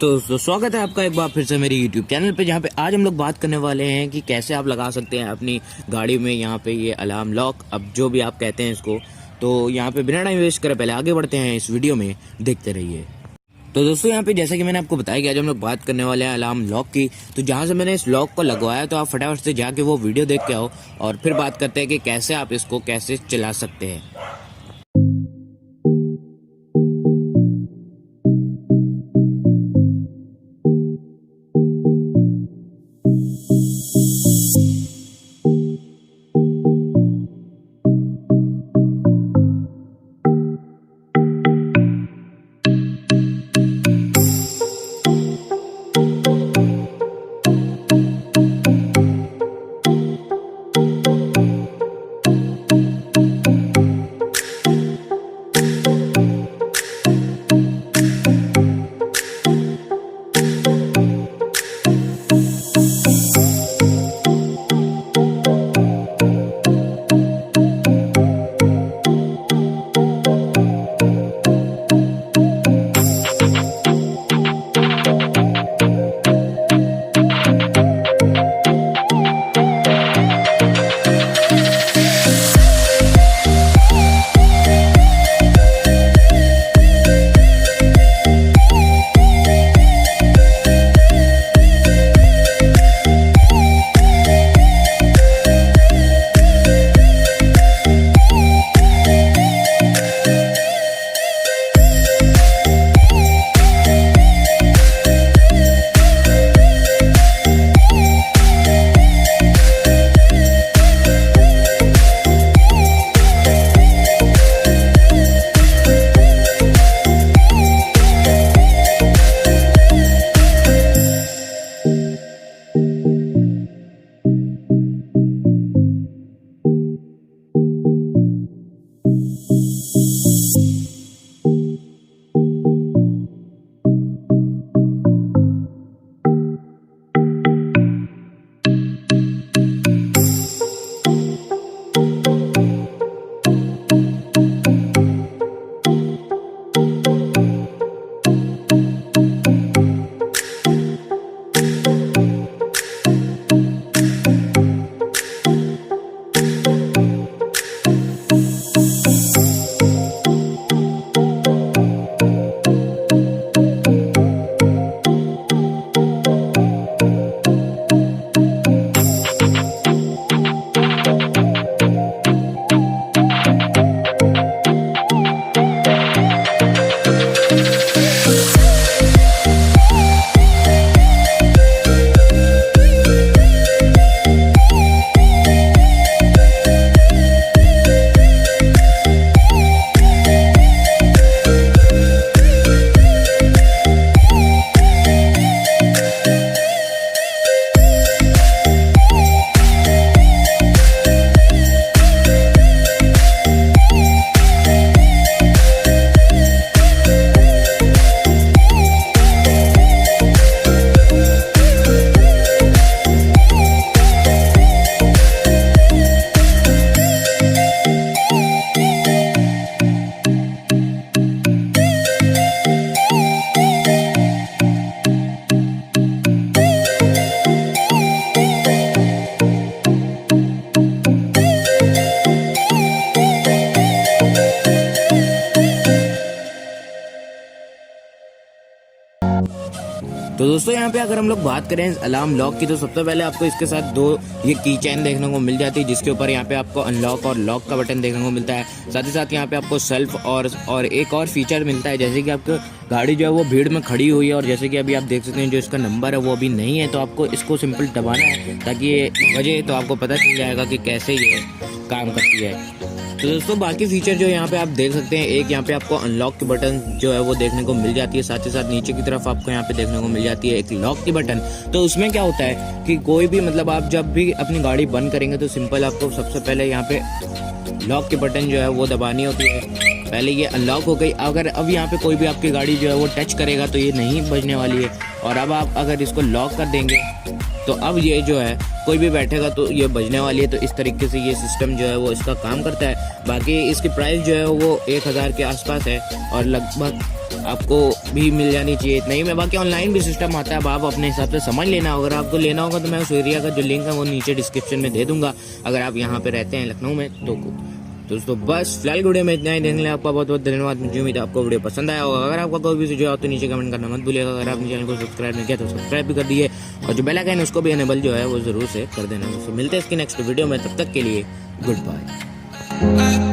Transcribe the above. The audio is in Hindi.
तो स्वागत है आपका एक बार फिर से मेरी YouTube चैनल पे, जहाँ पे आज हम लोग बात करने वाले हैं कि कैसे आप लगा सकते हैं अपनी गाड़ी में यहाँ पे ये अलार्म लॉक, अब जो भी आप कहते हैं इसको। तो यहाँ पे बिना टाइम वेस्ट करे पहले आगे बढ़ते हैं, इस वीडियो में देखते रहिए। तो दोस्तों यहाँ पे जैसा कि मैंने आपको बताया कि आज हम लोग बात करने वाले हैं अलार्म लॉक की। तो जहाँ से मैंने इस लॉक को लगवाया तो आप फटाफट से जाके वो वीडियो देख के आओ और फिर बात करते हैं कि कैसे आप इसको कैसे चला सकते हैं। तो दोस्तों यहाँ पे अगर हम लोग बात करें अलार्म लॉक की, तो सबसे पहले आपको इसके साथ दो ये की चैन देखने को मिल जाती है, जिसके ऊपर यहाँ पे आपको अनलॉक और लॉक का बटन देखने को मिलता है। साथ ही साथ यहाँ पे आपको सेल्फ और एक और फीचर मिलता है, जैसे कि आपको गाड़ी जो है वो भीड़ में खड़ी हुई है और जैसे कि अभी आप देख सकते हैं जो इसका नंबर है वो अभी नहीं है, तो आपको इसको सिंपल दबाना है ताकि ये बजे, तो आपको पता चल जाएगा कि कैसे ये काम करती है। तो दोस्तों बाकी फीचर जो यहाँ पे आप देख सकते हैं, एक यहाँ पे आपको अनलॉक की बटन जो है वो देखने को मिल जाती है, साथ ही साथ नीचे की तरफ आपको यहाँ पे देखने को मिल जाती है एक लॉक की बटन। तो उसमें क्या होता है कि कोई भी मतलब आप जब भी अपनी गाड़ी बंद करेंगे तो सिंपल आपको सबसे पहले यहाँ पे लॉक की बटन जो है वो दबानी होती है। पहले ये अनलॉक हो गई, अगर अब यहाँ पे कोई भी आपकी गाड़ी जो है वो टच करेगा तो ये नहीं बजने वाली है, और अब आप अगर इसको लॉक कर देंगे तो अब ये जो है कोई भी बैठेगा तो ये बजने वाली है। तो इस तरीके से ये सिस्टम जो है वो इसका काम करता है। बाकी इसकी प्राइस जो है वो 1000 के आसपास है और लगभग आपको भी मिल जानी चाहिए इतना ही में। बाकी ऑनलाइन भी सिस्टम आता है, अब आप अपने हिसाब से समझ लेना। अगर आपको लेना होगा तो मैं उस एरिया का जो लिंक है वो नीचे डिस्क्रिप्शन में दे दूंगा, अगर आप यहाँ पे रहते हैं लखनऊ में तो। दोस्तों बस फिलहाल वीडियो में इतना ही, देखने आपका बहुत बहुत धन्यवाद। मुझे उम्मीद है आपको वीडियो पसंद आया होगा। अगर आपका कोई भी सुझाव हो तो नीचे कमेंट करना मत भूलिएगा। अगर आपने चैनल को सब्सक्राइब नहीं किया तो सब्सक्राइब भी कर दिए, और जो बेल आइकन है उसको भी एनेबल जो है वो जरूर से कर देना। दोस्तों मिलते हैं इसकी नेक्स्ट वीडियो में, तब तक के लिए गुड बाय।